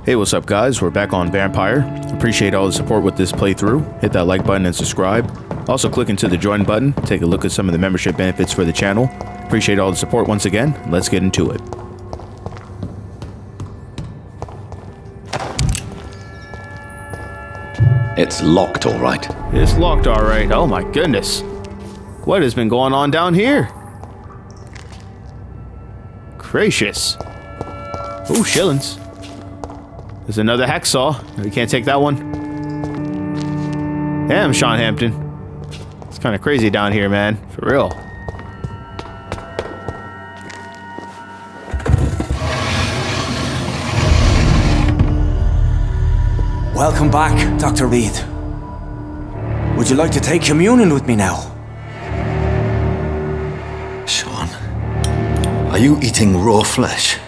Hey, what's up guys? We're back on Vampyr. Appreciate all the support with this playthrough. Hit that like button and subscribe. Also click into the join button. Take a look at some of the membership benefits for the channel. Appreciate all the support once again. Let's get into it. It's locked, all right. It's locked all right. Oh my goodness. What has been going on down here? Gracious. Ooh, shillings. There's another hacksaw. We can't take that one. Damn, Sean Hampton. It's kind of crazy down here, man. For real. Welcome back, Dr. Reid. Would you like to take communion with me now? Sean, are you eating raw flesh?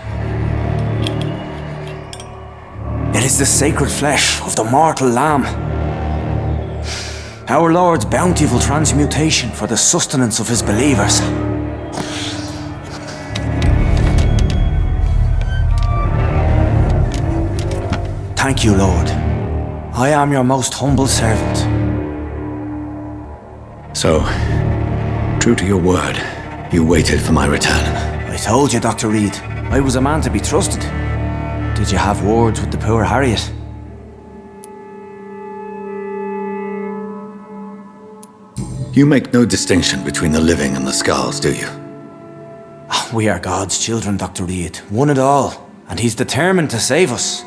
It is the sacred flesh of the mortal lamb. Our Lord's bountiful transmutation for the sustenance of his believers. Thank you, Lord. I am your most humble servant. So, true to your word, you waited for my return. I told you, Dr. Reid, I was a man to be trusted. Did you have words with the poor Harriet? You make no distinction between the living and the skals, do you? We are God's children, Dr. Reid, one and all, and he's determined to save us.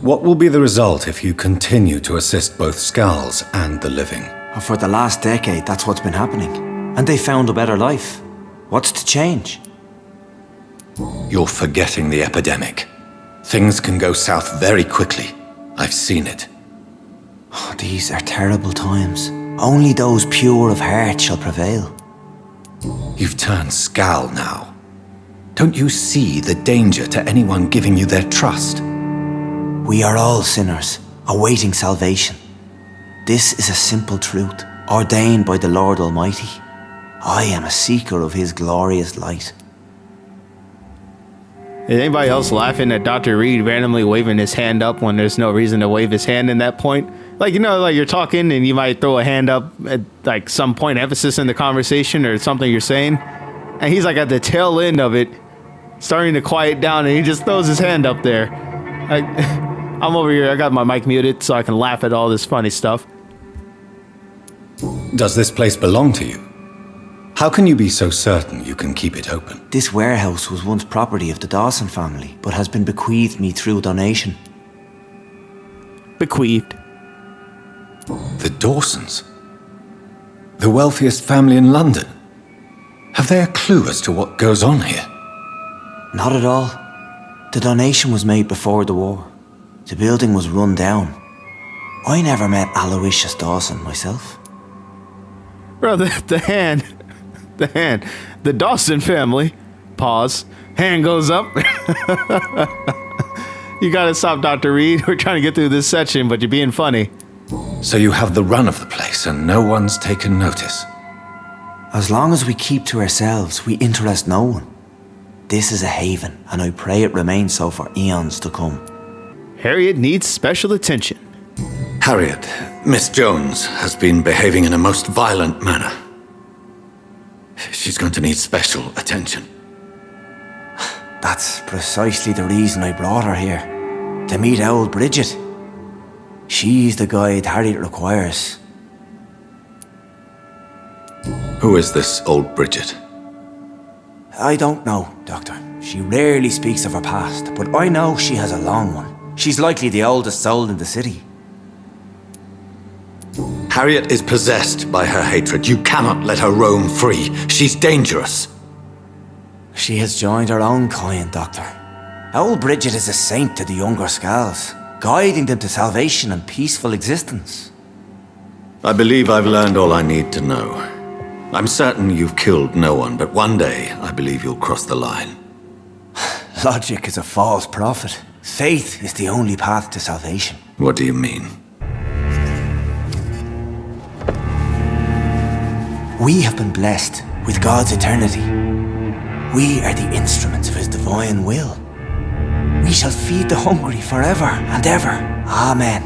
What will be the result if you continue to assist both skals and the living? For the last decade, that's what's been happening. And they found a better life. What's to change? You're forgetting the epidemic. Things can go south very quickly. I've seen it. Oh, these are terrible times. Only those pure of heart shall prevail. You've turned skal now. Don't you see the danger to anyone giving you their trust? We are all sinners, awaiting salvation. This is a simple truth, ordained by the Lord Almighty. I am a seeker of his glorious light. Is anybody else laughing at Dr. Reid randomly waving his hand up when there's no reason to wave his hand in that point? Like, you know, like you're talking and you might throw a hand up at like some point of emphasis in the conversation or something you're saying. And he's like at the tail end of it, starting to quiet down, and he just throws his hand up there. I'm over here, I got my mic muted so I can laugh at all this funny stuff. Does this place belong to you? How can you be so certain you can keep it open? This warehouse was once property of the Dawson family, but has been bequeathed me through donation. Bequeathed. The Dawsons? The wealthiest family in London? Have they a clue as to what goes on here? Not at all. The donation was made before the war. The building was run down. I never met Aloysius Dawson myself. Bro, the hand. The Dawson family. Pause. Hand goes up. You gotta stop, Dr. Reid. We're trying to get through this section, but you're being funny. So you have the run of the place and no one's taken notice? As long as we keep to ourselves, we interest no one. This is a haven, and I pray it remains so for eons to come. Harriet needs special attention. Harriet, Miss Jones, has been behaving in a most violent manner. She's going to need special attention. That's precisely the reason I brought her here. To meet Old Bridget. She's the guide Harriet requires. Who is this Old Bridget? I don't know, Doctor. She rarely speaks of her past, but I know she has a long one. She's likely the oldest soul in the city. Harriet is possessed by her hatred. You cannot let her roam free. She's dangerous. She has joined her own kind, Doctor. Old Bridget is a saint to the younger skals, guiding them to salvation and peaceful existence. I believe I've learned all I need to know. I'm certain you've killed no one, but one day I believe you'll cross the line. Logic is a false prophet. Faith is the only path to salvation. What do you mean? We have been blessed with God's eternity. We are the instruments of his divine will. We shall feed the hungry forever and ever. Amen.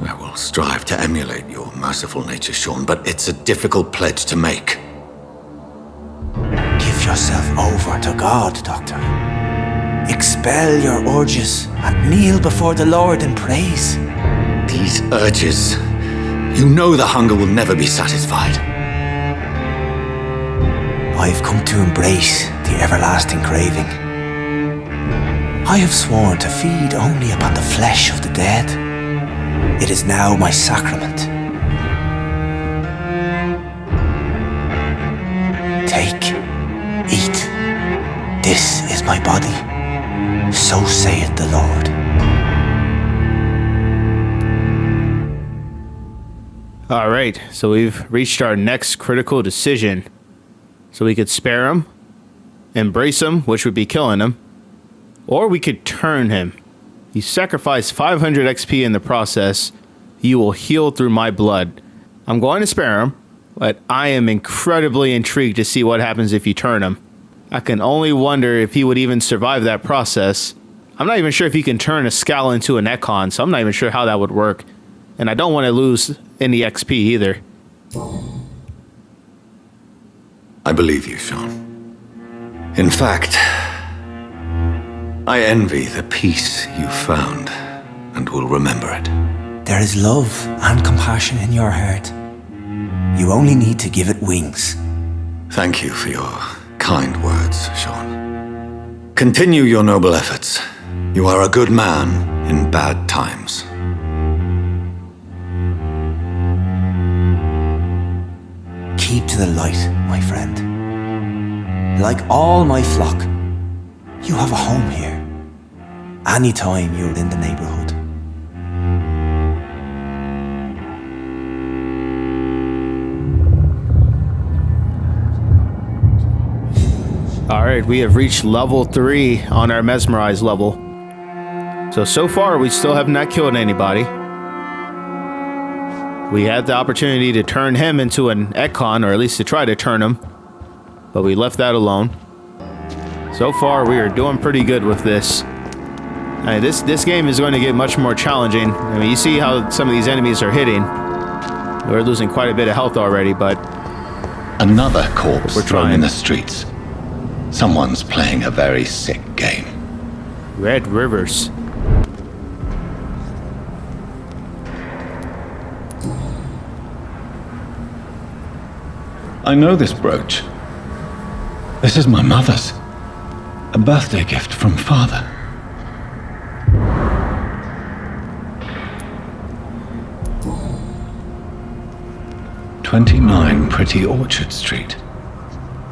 I will strive to emulate your merciful nature, Sean, but it's a difficult pledge to make. Give yourself over to God, Doctor. Expel your urges and kneel before the Lord in praise. These urges. You know the hunger will never be satisfied. I've come to embrace the everlasting craving. I have sworn to feed only upon the flesh of the dead. It is now my sacrament. Take, eat. This is my body. So saith the Lord. All right, so we've reached our next critical decision. So we could spare him, embrace him, which would be killing him, or we could turn him. You sacrifice 500 XP in the process. You will heal through my blood. I'm going to spare him, but I am incredibly intrigued to see what happens if you turn him. I can only wonder if he would even survive that process. I'm not even sure if he can turn a skal into an econ, so I'm not even sure how that would work. And I don't want to lose any XP either. I believe you, Sean. In fact, I envy the peace you found and will remember it. There is love and compassion in your heart. You only need to give it wings. Thank you for your kind words, Sean. Continue your noble efforts. You are a good man in bad times. Keep to the light, my friend. Like all my flock, you have a home here. Anytime you're in the neighborhood. All right, we have reached level 3 on our mesmerize level. So far, we still have not killed anybody. We had the opportunity to turn him into an econ, or at least to try to turn him, but we left that alone. So far, we are doing pretty good with this. This game is going to get much more challenging. I mean, you see how some of these enemies are hitting. We're losing quite a bit of health already, but Another corpse we're thrown trying. in the streets. Someone's playing a very sick game. Red Rivers. I know this brooch. This is my mother's. A birthday gift from father. "29 Pretty Orchard Street.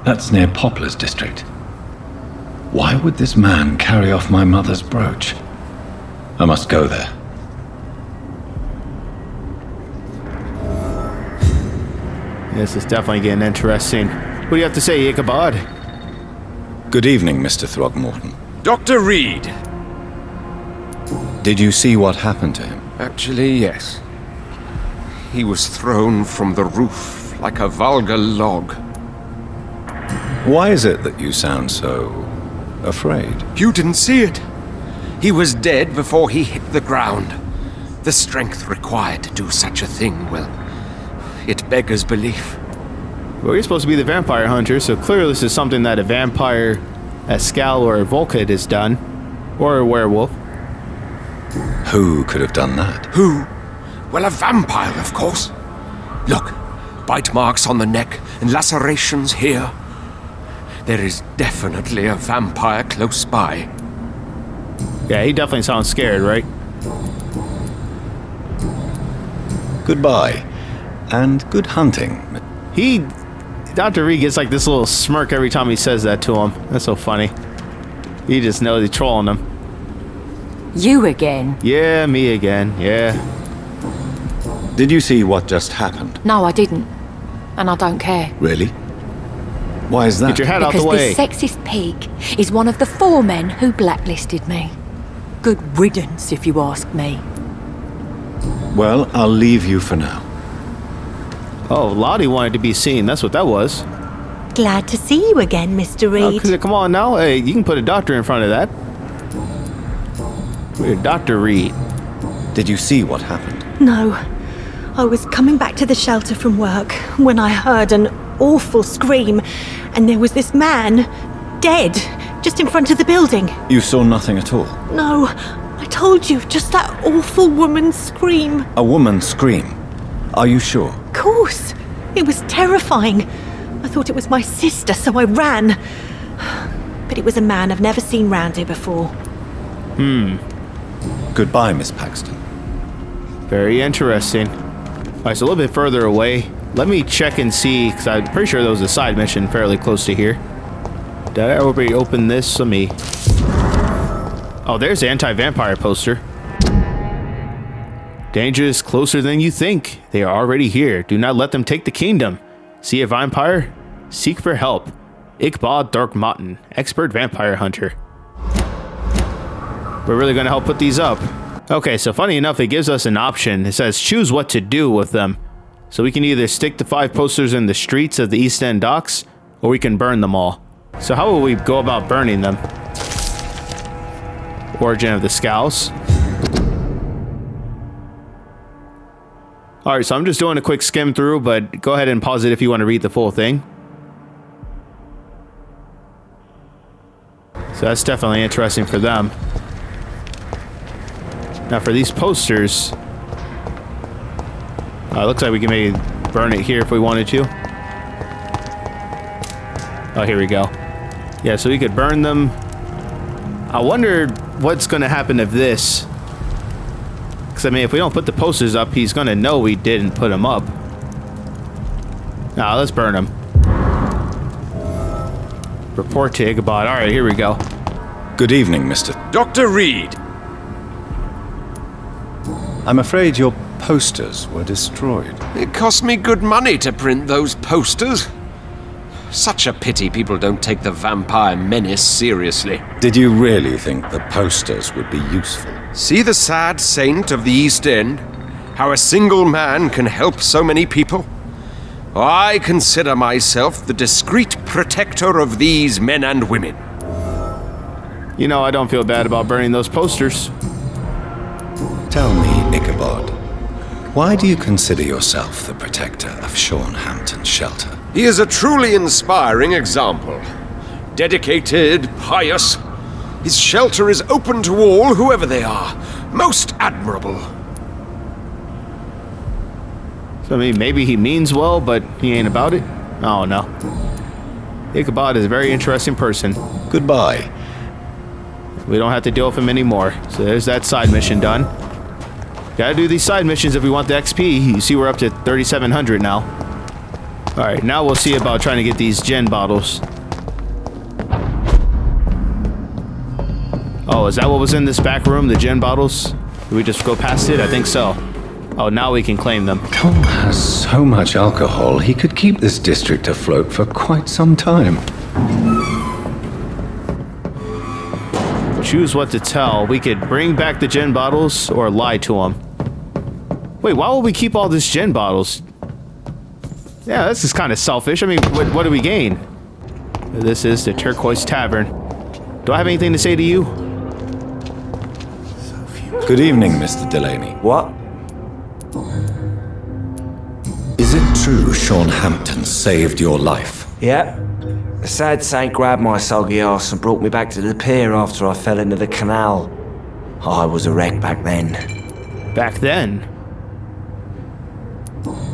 That's near Poplar's district. Why would this man carry off my mother's brooch? I must go there." This is definitely getting interesting. What do you have to say, Ichabod? Good evening, Mr. Throgmorton. Dr. Reid. Did you see what happened to him? Actually, yes. He was thrown from the roof like a vulgar log. Why is it that you sound so afraid? You didn't see it. He was dead before he hit the ground. The strength required to do such a thing, well, it beggars belief. Well, you're supposed to be the vampire hunter, so clearly this is something that a vampire, a skal, or a volkid has done. Or a werewolf. Who could have done that? Who? Well, a vampire, of course. Look, bite marks on the neck and lacerations here. There is definitely a vampire close by. Yeah, he definitely sounds scared, right? Goodbye, and good hunting. Dr. Reid gets like this little smirk every time he says that to him. That's so funny. He just knows he's trolling him. You again? Yeah, me again, yeah. Did you see what just happened? No, I didn't. And I don't care. Really? Why is that? Get your head out Because the way. this sexist pig is one of the 4 men who blacklisted me. Good riddance, if you ask me. Well, I'll leave you for now. Oh, Lottie wanted to be seen. That's what that was. Glad to see you again, Mr. Reid. Oh, come on now. Hey, you can put a doctor in front of that. We're Dr. Reid. Did you see what happened? No. I was coming back to the shelter from work when I heard an awful scream, and there was this man, dead, just in front of the building. You saw nothing at all? No, I told you, just that awful woman's scream. A woman scream? Are you sure? Of course. It was terrifying. I thought it was my sister, so I ran. But it was a man I've never seen round here before. Goodbye, Miss Paxton. Very interesting. Alright, so a little bit further away. Let me check and see, because I'm pretty sure there was a side mission fairly close to here. Did I already open this? Let me... Oh, there's the anti-vampire poster. Danger is closer than you think. They are already here. Do not let them take the kingdom. See a vampire? Seek for help. Ichabod Darkmotten, expert vampire hunter. We're really going to help put these up. Okay, so funny enough, it gives us an option. It says choose what to do with them. So we can either stick the 5 posters in the streets of the East End docks, or we can burn them all. So how will we go about burning them? Origin of the Skals. Alright, so I'm just doing a quick skim through, but go ahead and pause it if you want to read the full thing. So that's definitely interesting for them. Now for these posters, it looks like we can maybe burn it here if we wanted to. Oh, here we go. Yeah, so we could burn them. I wonder what's going to happen if this... Because, I mean, if we don't put the posters up, he's going to know we didn't put them up. Nah, let's burn them. Report to Ichabod. Alright, here we go. Good evening, Mr. Dr. Reid! I'm afraid your posters were destroyed. It cost me good money to print those posters. Such a pity people don't take the vampire menace seriously. Did you really think the posters would be useful? See the sad saint of the East End? How a single man can help so many people? I consider myself the discreet protector of these men and women. You know, I don't feel bad about burning those posters. Tell me, Ichabod, why do you consider yourself the protector of Sean Hampton's shelter? He is a truly inspiring example. Dedicated, pious. His shelter is open to all, whoever they are. Most admirable. So, I mean, maybe he means well, but he ain't about it? Oh, no. Ichabod is a very interesting person. Goodbye. We don't have to deal with him anymore. So there's that side mission done. Gotta do these side missions if we want the XP. You see we're up to 3,700 now. Alright, now we'll see about trying to get these gin bottles. Oh, is that what was in this back room? The gin bottles? Did we just go past it? I think so. Oh, now we can claim them. Tom has so much alcohol, he could keep this district afloat for quite some time. Choose what to tell. We could bring back the gin bottles or lie to them. Wait, why would we keep all these gin bottles? Yeah, this is kind of selfish. I mean, what do we gain? This is the Turquoise Tavern. Do I have anything to say to you? Good evening, Mr. Delaney. What? Is it true Sean Hampton saved your life? Yeah. A sad saint grabbed my soggy ass and brought me back to the pier after I fell into the canal. I was a wreck back then. Back then?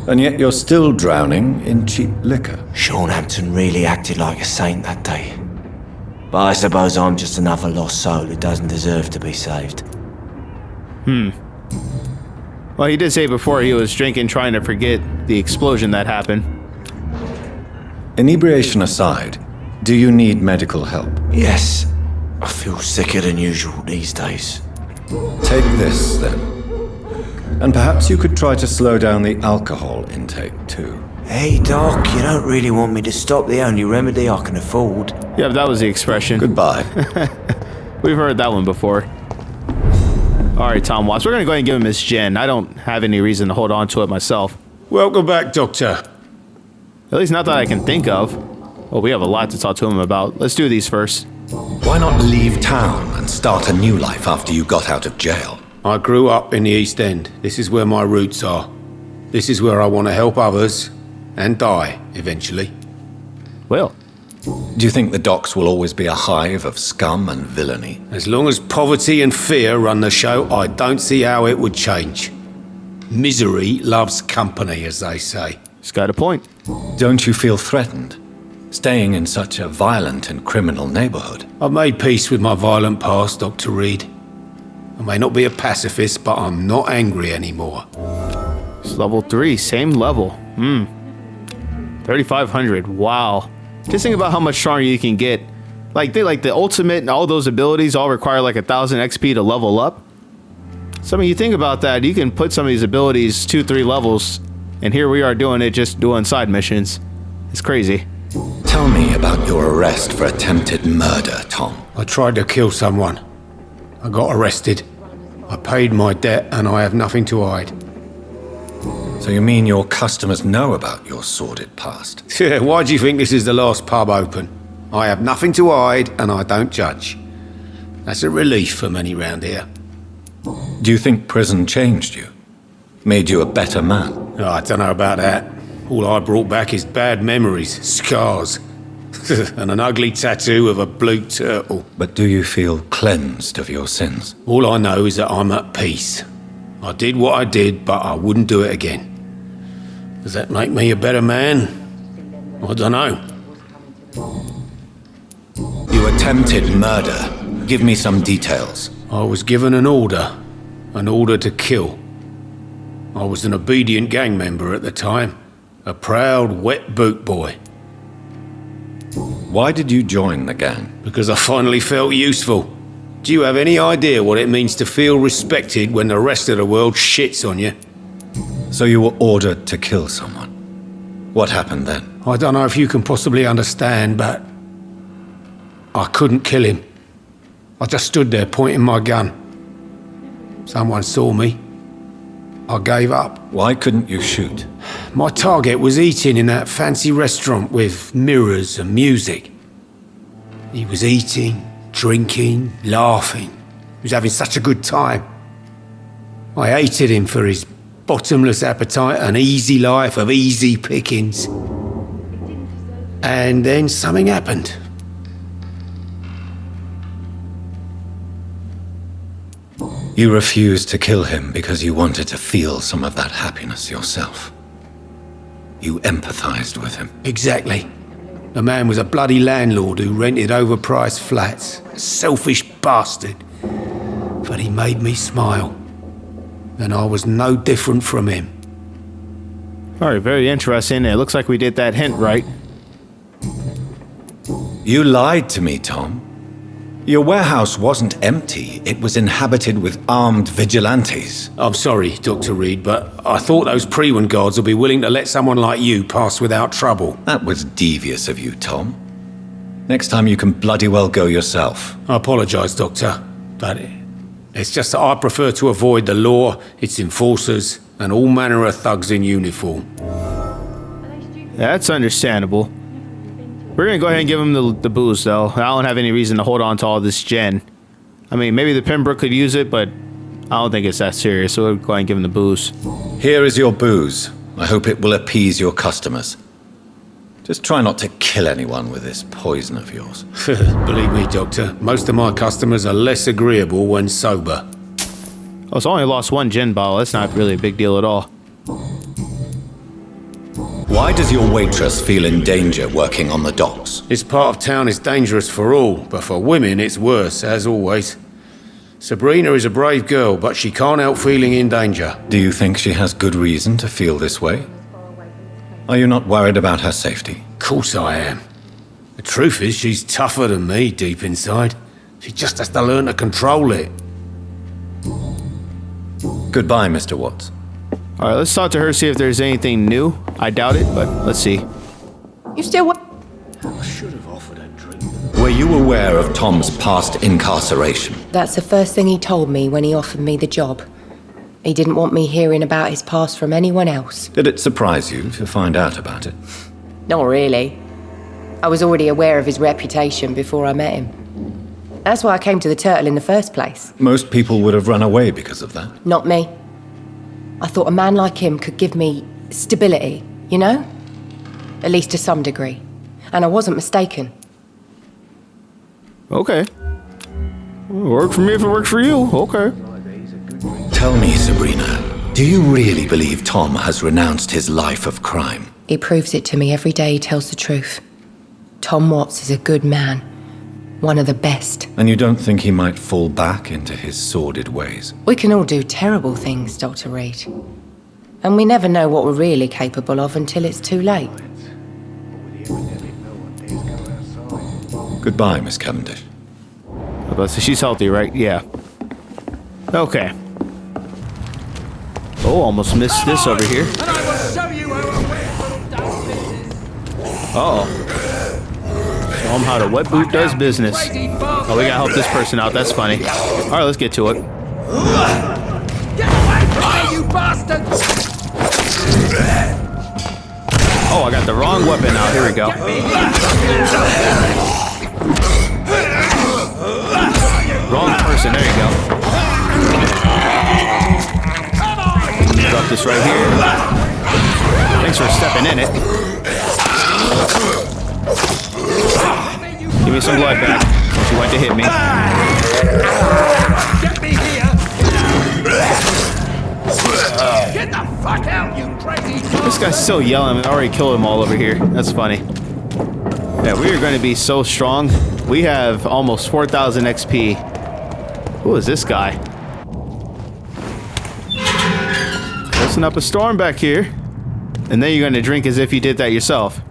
And yet you're still drowning in cheap liquor. Sean Hampton really acted like a saint that day. But I suppose I'm just another lost soul who doesn't deserve to be saved. Well, he did say before he was drinking trying to forget the explosion that happened. Inebriation aside, do you need medical help? Yes. I feel sicker than usual these days. Take this, then. And perhaps you could try to slow down the alcohol intake, too. Hey, Doc, you don't really want me to stop the only remedy I can afford. Yeah, that was the expression. Goodbye. We've heard that one before. Alright, Tom Watts, we're going to go ahead and give him his gin. I don't have any reason to hold on to it myself. Welcome back, Doctor. At least not that I can think of. Well, we have a lot to talk to him about. Let's do these first. Why not leave town and start a new life after you got out of jail? I grew up in the East End. This is where my roots are. This is where I want to help others and die, eventually. Well, Do you think the docks will always be a hive of scum and villainy? As long as poverty and fear run the show, I don't see how it would change. Misery loves company, as they say. he's got a point. Don't you feel threatened? Staying in such a violent and criminal neighborhood? I've made peace with my violent past, Dr. Reid. I may not be a pacifist, but I'm not angry anymore. It's level 3, same level. 3,500. Wow. Just think about how much stronger you can get. Like the ultimate and all those abilities all require like 1,000 XP to level up. So I mean, you think about that, you can put some of these abilities 2-3 levels, and here we are doing it, just doing side missions. It's crazy. Tell me about your arrest for attempted murder, Tom. I tried to kill someone. I got arrested. I paid my debt and I have nothing to hide. So you mean your customers know about your sordid past? Yeah, why do you think this is the last pub open? I have nothing to hide and I don't judge. That's a relief for many round here. Do you think prison changed you? Made you a better man? Oh, I don't know about that. All I brought back is bad memories, scars, and an ugly tattoo of a blue turtle. But do you feel cleansed of your sins? All I know is that I'm at peace. I did what I did, but I wouldn't do it again. Does that make me a better man? I don't know. You attempted murder. Give me some details. I was given an order to kill. I was an obedient gang member at the time, a proud wet boot boy. Why did you join the gang? Because I finally felt useful. Do you have any idea what it means to feel respected when the rest of the world shits on you? So you were ordered to kill someone. What happened then? I don't know if you can possibly understand, but I couldn't kill him. I just stood there pointing my gun. Someone saw me. I gave up. Why couldn't you shoot? My target was eating in that fancy restaurant with mirrors and music. He was eating, drinking, laughing. He was having such a good time. I hated him for his bottomless appetite and easy life of easy pickings. And then something happened. You refused to kill him because you wanted to feel some of that happiness yourself. You empathized with him. Exactly. The man was a bloody landlord who rented overpriced flats. A selfish bastard. But he made me smile. And I was no different from him. All right, very interesting. It looks like we did that hint right. You lied to me, Tom. Your warehouse wasn't empty. It was inhabited with armed vigilantes. I'm sorry, Dr. Reid, but I thought those Prewen guards would be willing to let someone like you pass without trouble. That was devious of you, Tom. Next time you can bloody well go yourself. I apologise, Doctor, but it's just that I prefer to avoid the law, its enforcers, and all manner of thugs in uniform. That's understandable. We're gonna go ahead and give him the booze, though. I don't have any reason to hold on to all this gen. I mean, maybe the Pembroke could use it, but I don't think it's that serious, so we'll go ahead and give him the booze. Here is your booze. I hope it will appease your customers. Just try not to kill anyone with this poison of yours. Believe me, Doctor, most of my customers are less agreeable when sober. Oh, so I only lost 1 gin bottle. That's not really a big deal at all. Why does your waitress feel in danger working on the docks? This part of town is dangerous for all, but for women it's worse, as always. Sabrina is a brave girl, but she can't help feeling in danger. Do you think she has good reason to feel this way? Are you not worried about her safety? Of course I am. The truth is, she's tougher than me deep inside. She just has to learn to control it. Goodbye, Mr. Watts. All right, let's talk to her, see if there's anything new. I doubt it, but let's see. You still what? I should have offered a drink. Were you aware of Tom's past incarceration? That's the first thing he told me when he offered me the job. He didn't want me hearing about his past from anyone else. Did it surprise you to find out about it? Not really. I was already aware of his reputation before I met him. That's why I came to the Turtle in the first place. Most people would have run away because of that. Not me. I thought a man like him could give me stability, you know? At least to some degree. And I wasn't mistaken. Okay. Work for me if it works for you. Okay. Tell me, Sabrina, do you really believe Tom has renounced his life of crime? He proves it to me every day he tells the truth. Tom Watts is a good man. One of the best. And you don't think he might fall back into his sordid ways? We can all do terrible things, Dr. Reid. And we never know what we're really capable of until it's too late. Goodbye, Miss Cavendish. So she's healthy, right? Yeah. Okay. Oh, almost missed this over here. Uh-oh. Show him how the wet boot does business. Oh, we gotta help this person out. That's funny. All right, let's get to it. Get away from me, you bastards! Oh, I got the wrong weapon out. Here we go. Wrong person. There you go. Drop this right here. Thanks for stepping in it. Give me some blood back. She went to hit me. Get me here! Get the fuck out, you crazy fuck! This guy's still yelling. I already killed him all over here. That's funny. Yeah, we are going to be so strong. We have almost 4,000 XP. Who is this guy? Listen up a storm back here. And then you're going to drink as if you did that yourself.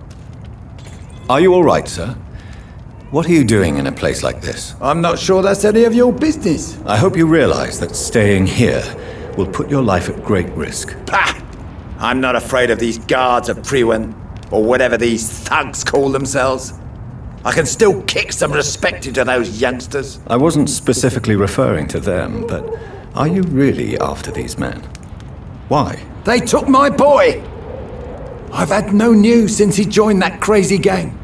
Are you all right, sir? What are you doing in a place like this? I'm not sure that's any of your business. I hope you realize that staying here will put your life at great risk. Pah! I'm not afraid of these guards of Priwen, or whatever these thugs call themselves. I can still kick some respect into those youngsters. I wasn't specifically referring to them, but are you really after these men? Why? They took my boy! I've had no news since he joined that crazy gang.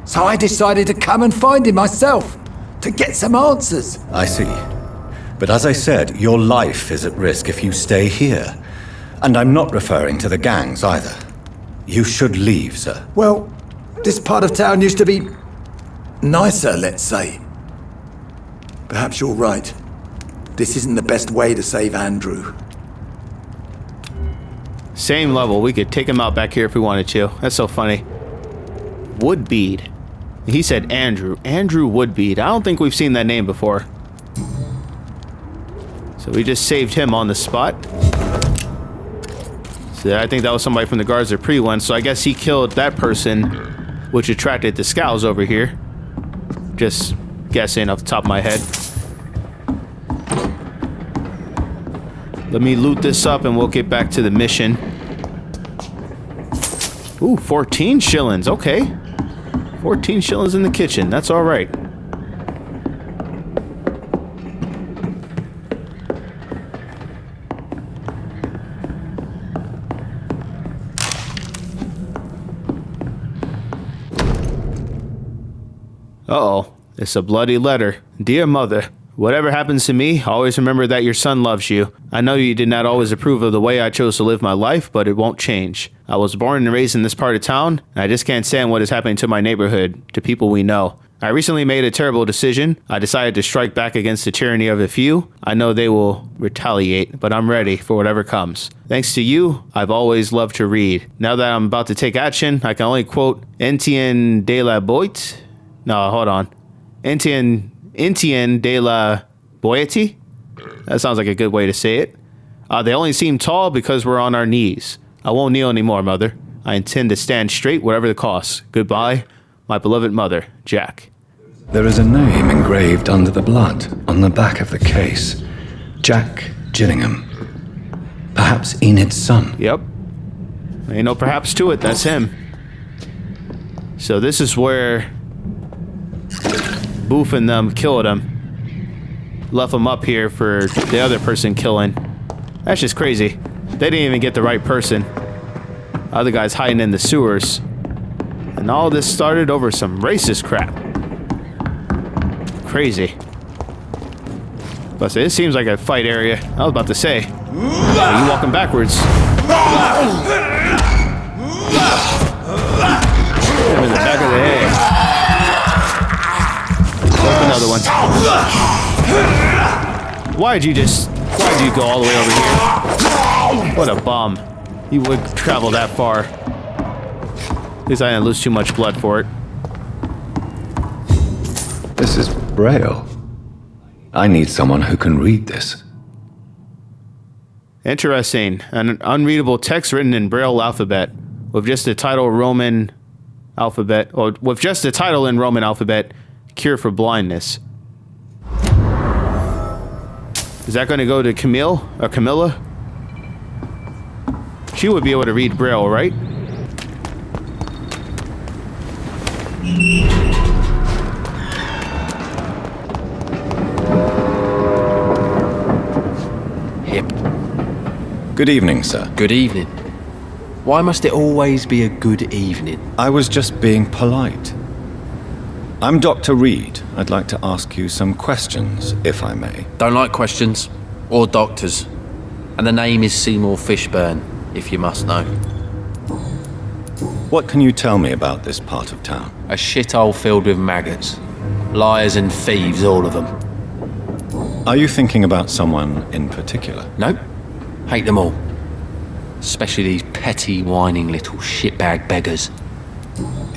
So I decided to come and find him myself, to get some answers. I see. But as I said, your life is at risk if you stay here. And I'm not referring to the gangs either. You should leave, sir. Well, this part of town used to be nicer, let's say. Perhaps you're right. This isn't the best way to save Andrew. Same level. We could take him out back here if we wanted to. That's so funny. Woodbead. He said Andrew. Andrew Woodbead. I don't think we've seen that name before. So we just saved him on the spot. So I think that was somebody from the guards of Priwen. So I guess he killed that person, which attracted the Skals over here. Just guessing off the top of my head. Let me loot this up and we'll get back to the mission. Ooh, 14 shillings. Okay. 14 shillings in the kitchen. That's all right. Uh-oh. It's a bloody letter. Dear Mother, whatever happens to me, always remember that your son loves you. I know you did not always approve of the way I chose to live my life, but it won't change. I was born and raised in this part of town, and I just can't stand what is happening to my neighborhood, to people we know. I recently made a terrible decision. I decided to strike back against the tyranny of a few. I know they will retaliate, but I'm ready for whatever comes. Thanks to you, I've always loved to read. Now that I'm about to take action, I can only quote Etienne de la Boite. No, hold on. Etienne de la Boétie? That sounds like a good way to say it. They only seem tall because we're on our knees. I won't kneel anymore, Mother. I intend to stand straight whatever the cost. Goodbye, my beloved mother, Jack. There is a name engraved under the blood on the back of the case. Jack Gillingham. Perhaps Enid's son. Yep. Ain't no perhaps to it. That's him. So this is where Boof and them killed him. Left him up here for the other person killing. That's just crazy. They didn't even get the right person. Other guy's hiding in the sewers. And all this started over some racist crap. Crazy. Plus, it seems like a fight area. I was about to say. Are you walking backwards? Hit him in the back of the head. Another one. Why'd you go all the way over here? What a bum. You would travel that far. At least I didn't lose too much blood for it. This is Braille. I need someone who can read this. Interesting. An unreadable text written in Braille alphabet with just the title Roman alphabet, or with just the title in Roman alphabet, Cure for Blindness. Is that going to go to Camille or Camilla? She would be able to read Braille, right? Hip. Good evening, sir. Good evening. Why must it always be a good evening? I was just being polite. I'm Dr. Reid. I'd like to ask you some questions, if I may. Don't like questions. Or doctors. And the name is Seymour Fishburne, if you must know. What can you tell me about this part of town? A shithole filled with maggots. Liars and thieves, all of them. Are you thinking about someone in particular? Nope. Hate them all. Especially these petty, whining little shitbag beggars.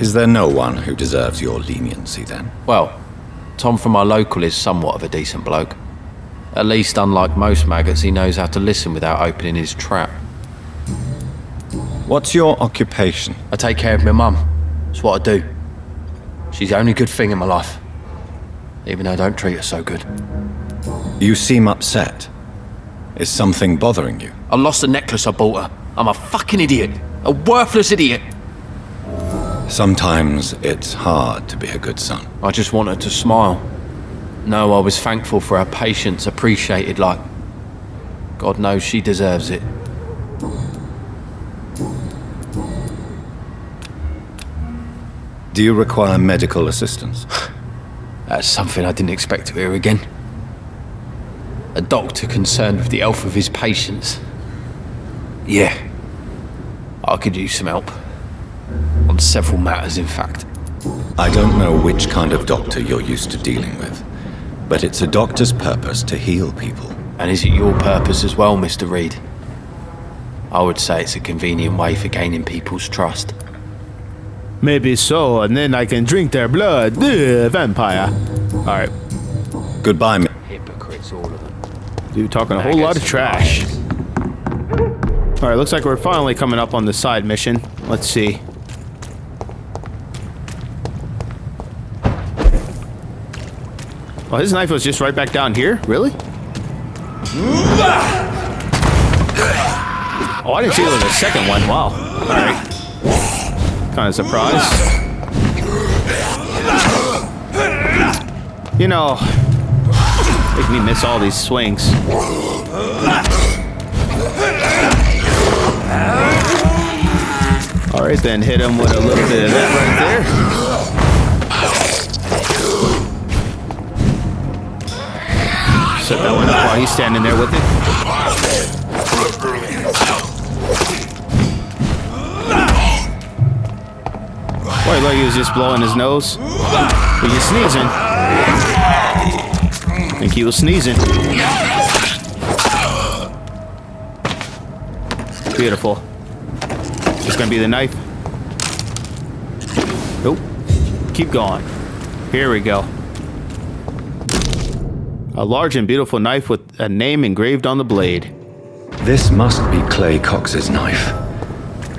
Is there no one who deserves your leniency, then? Well, Tom from our local is somewhat of a decent bloke. At least, unlike most maggots, he knows how to listen without opening his trap. What's your occupation? I take care of my mum. That's what I do. She's the only good thing in my life. Even though I don't treat her so good. You seem upset. Is something bothering you? I lost the necklace I bought her. I'm a fucking idiot. A worthless idiot. Sometimes it's hard to be a good son. I just want her to smile. No, I was thankful for her patience, appreciated like... God knows she deserves it. Do you require medical assistance? That's something I didn't expect to hear again. A doctor concerned with the health of his patients. Yeah. I could use some help. On several matters, in fact. I don't know which kind of doctor you're used to dealing with, but it's a doctor's purpose to heal people. And is it your purpose as well, Mr. Reid? I would say it's a convenient way for gaining people's trust. Maybe so, and then I can drink their blood. Vampire. Alright. Goodbye, Hypocrites, all of them. Dude, talking a whole lot of trash. Alright, looks like we're finally coming up on the side mission. Let's see. Oh, his knife was just right back down here? Really? Oh, I didn't see there was a second one. Wow. Alright. Kind of surprised. You know, make me miss all these swings. Alright then, hit him with a little bit of that right there. Set that one up while he's standing there with it. Boy, look, he was just blowing his nose. Were you sneezing? I think he was sneezing. Beautiful. Is this gonna be the knife? Nope. Keep going. Here we go. A large and beautiful knife with a name engraved on the blade. This must be Clay Cox's knife.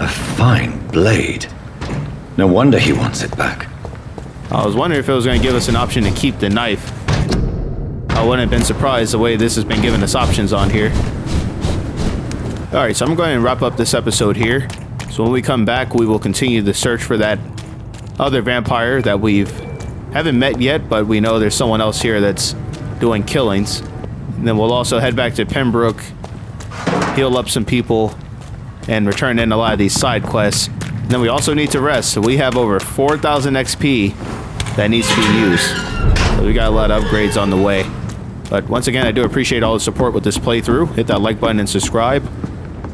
A fine blade. No wonder he wants it back. I was wondering if it was going to give us an option to keep the knife. I wouldn't have been surprised the way this has been giving us options on here. Alright, so I'm going to wrap up this episode here. So when we come back, we will continue the search for that other vampire that haven't met yet, but we know there's someone else here that's doing killings. And then we'll also head back to Pembroke heal up some people, and return in a lot of these side quests. And then we also need to rest, so we have over 4,000 XP that needs to be used. So we got a lot of upgrades on the way. But once again, I do appreciate all the support with this playthrough. Hit that like button and subscribe.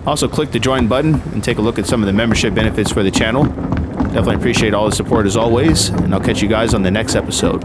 Also click the join button and take a look at some of the membership benefits for the channel. Definitely appreciate all the support as always, and I'll catch you guys on the next episode.